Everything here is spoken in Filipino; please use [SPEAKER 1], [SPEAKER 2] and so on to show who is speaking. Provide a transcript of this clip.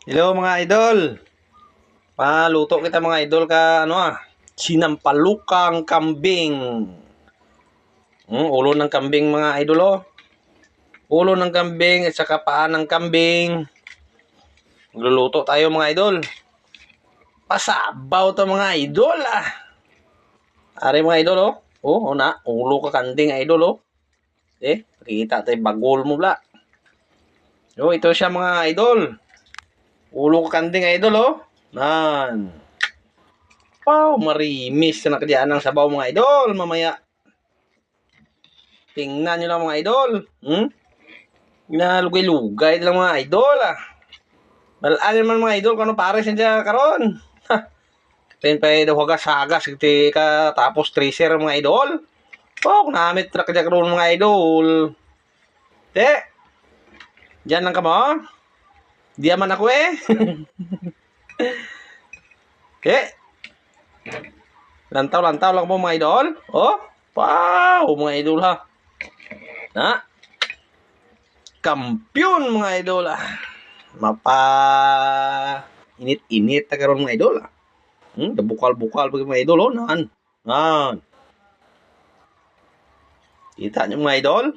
[SPEAKER 1] Hello mga idol. Paluto kita mga idol ka sinampalukang kambing. Ulo ng kambing mga idol oh. Ulo ng kambing at saka paa ng kambing. Magluluto tayo mga idol. Pasabaw to mga idol ah. Ari mga idol oh. Oh, na, ulo ka kanding idol oh. Kita tayo bagol mo bla. Oh, ito siya mga idol. Ulo ka kanding idol oh. Nan. Wow, marimis na nakadiyaan ng sabaw mga idol. Mamaya, tingnan nyo lang mga idol. Ginalugay-lugay lang mga idol ah. Balaan naman mga idol, kung ano pares siya karon. Then pa daw hagas-hagas, iti ka tapos tracer mga idol. Oh, namit na kadya karon mga idol. Te, dyan lang ka mo. Di man ako eh. Lantaw-lantaw lang po mga idol. Oh, wow, mga idol ha. Na, kampiyon mga idol ah. Mapa init-init na karon mga idol ah. Bukal-bukal pag mga idol oh, nan. Kita niyo mga idol?